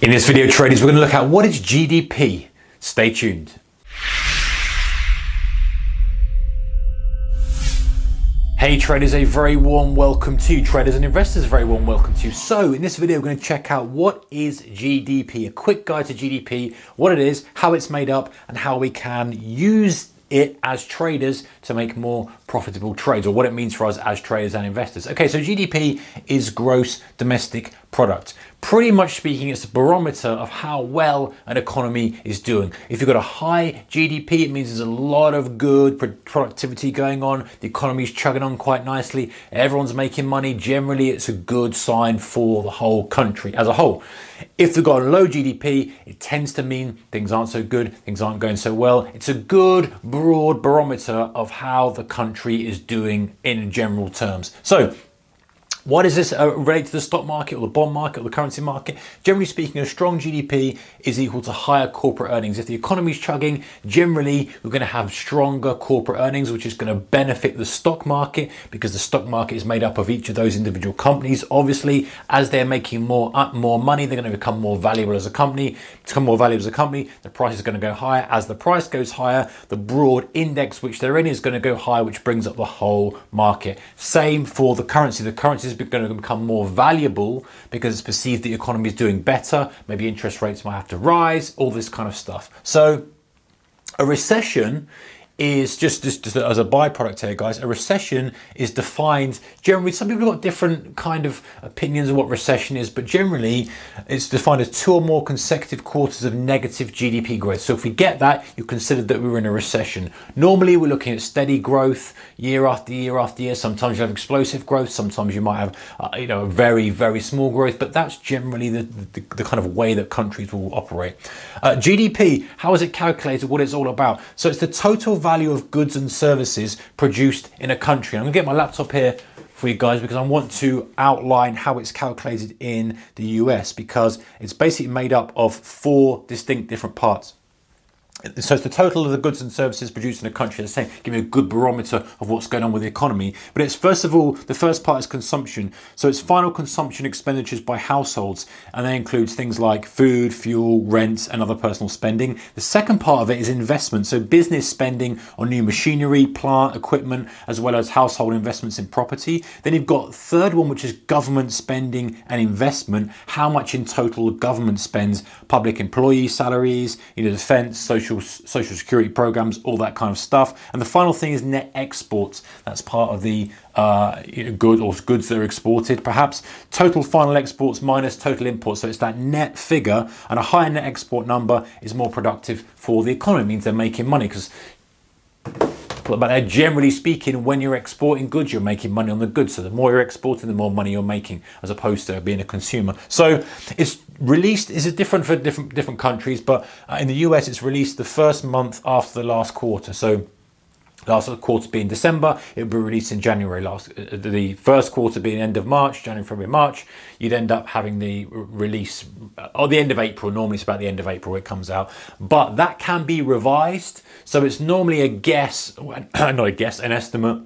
In this video, traders, we're going to look at what is GDP. Stay tuned. Hey traders, a very warm welcome to you. Traders and investors, a very warm welcome to you. So in this video, we're going to check out what is GDP, a quick guide to GDP, what it is, how it's made up, and how we can use it as traders to make more profitable trades, or what it means for us as traders and investors. Okay, so GDP is gross domestic product. Pretty much speaking, it's a barometer of how well an economy is doing. If you've got a high GDP, it means there's a lot of good productivity going on. The economy's chugging on quite nicely. Everyone's making money. Generally, it's a good sign for the whole country as a whole. If they've got a low GDP, it tends to mean things aren't so good, things aren't going so well. It's a good, broad barometer of how the country is doing in general terms. So, what does this relate to the stock market or the bond market or the currency market? Generally speaking, a strong GDP is equal to higher corporate earnings. If the economy is chugging, generally we're going to have stronger corporate earnings, which is going to benefit the stock market because the stock market is made up of each of those individual companies. Obviously, as they're making more money, they're going to become more valuable as a company. To become more valuable as a company, the price is going to go higher. As the price goes higher, the broad index which they're in is going to go higher, which brings up the whole market. Same for the currency. The currency is going to become more valuable because it's perceived the economy is doing better. Maybe interest rates might have to rise, all this kind of stuff. So a recession is just as a byproduct here, guys. A recession is defined generally. Some people have got different kind of opinions of what recession is, but generally it's defined as 2 or more consecutive quarters of negative GDP growth. So if we get that, you consider that we're in a recession. Normally we're looking at steady growth year after year after year. Sometimes you have explosive growth. Sometimes you might have a very, very small growth, but that's generally the kind of way that countries will operate. GDP, how is it calculated? What it's all about? So it's the total value of goods and services produced in a country. I'm going to get my laptop here for you guys because I want to outline how it's calculated in the US, because it's basically made up of 4 distinct different parts. So it's the total of the goods and services produced in a country. As I say, give you a good barometer of what's going on with the economy. But it's first of all, the first part is consumption. So it's final consumption expenditures by households, and that includes things like food, fuel, rent, and other personal spending. The second part of it is investment. So business spending on new machinery, plant, equipment, as well as household investments in property. Then you've got the third one, which is government spending and investment. How much in total the government spends, public employee salaries, defense, social security programs, all that kind of stuff. And the final thing is net exports. That's part of the goods that are exported, perhaps. Total final exports minus total imports. So it's that net figure, and a higher net export number is more productive for the economy. It means they're making money, because but generally speaking, when you're exporting goods, you're making money on the goods. So the more you're exporting, the more money you're making, as opposed to being a consumer. So it's released, is it different for different countries, but in the US, it's released the first month after the last quarter. So last quarter being December, it will be released in January. The first quarter being end of March, January, February, March, you'd end up having the release or the end of April. Normally it's about the end of April it comes out, but that can be revised. So it's normally a guess, not a guess, an estimate.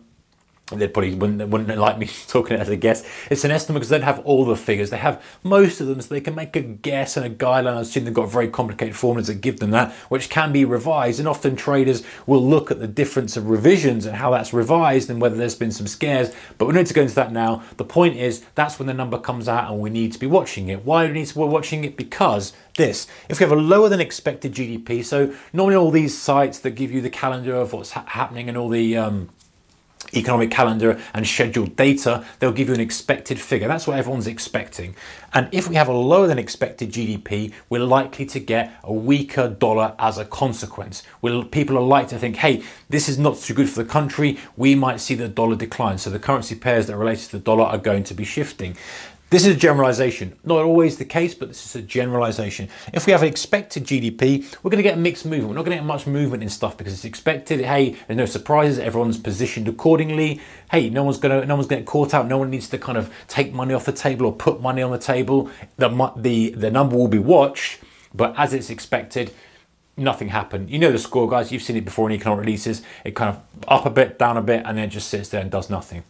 They probably wouldn't like me talking it as a guess. It's an estimate because they don't have all the figures. They have most of them, so they can make a guess and a guideline. I've seen they've got very complicated formulas that give them that, which can be revised. And often traders will look at the difference of revisions and how that's revised and whether there's been some scares. But we don't need to go into that now. The point is, that's when the number comes out and we need to be watching it. Why do we need to be watching it? Because if we have a lower than expected GDP, so normally all these sites that give you the calendar of what's happening and all the economic calendar and scheduled data, they'll give you an expected figure. That's what everyone's expecting. And if we have a lower than expected GDP, we're likely to get a weaker dollar as a consequence. People are likely to think, hey, this is not too good for the country. We might see the dollar decline. So the currency pairs that are related to the dollar are going to be shifting. This is a generalization, not always the case, but this is a generalization. If we have an expected GDP, we're going to get a mixed movement. We're not going to get much movement in stuff because it's expected. Hey, there's no surprises. Everyone's positioned accordingly. Hey, no one's getting caught out. No one needs to kind of take money off the table or put money on the table. The number will be watched, but as it's expected, nothing happened. You know the score, guys. You've seen it before in economic releases. It kind of up a bit, down a bit, and then it just sits there and does nothing.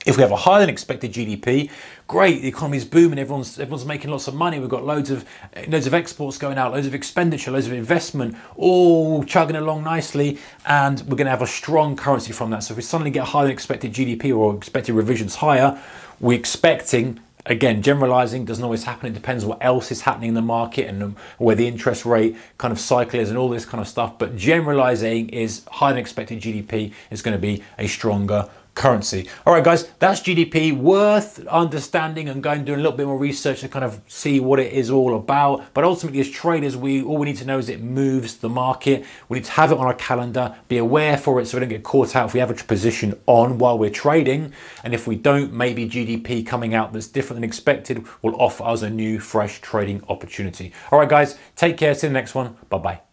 If we have a higher than expected GDP, great, the economy's booming, everyone's making lots of money, we've got loads of exports going out, loads of expenditure, loads of investment, all chugging along nicely, and we're going to have a strong currency from that. So if we suddenly get higher than expected GDP or expected revisions higher, we're expecting, again, generalizing doesn't always happen. It depends what else is happening in the market and where the interest rate kind of cycle is and all this kind of stuff. But generalizing is higher than expected GDP is going to be a stronger currency. All right, guys, that's GDP, worth understanding and going and doing a little bit more research to kind of see what it is all about. But ultimately, as traders, all we need to know is it moves the market. We need to have it on our calendar, be aware for it so we don't get caught out if we have a position on while we're trading. And if we don't, maybe GDP coming out that's different than expected will offer us a new, fresh trading opportunity. All right, guys, take care. See you in the next one. Bye-bye.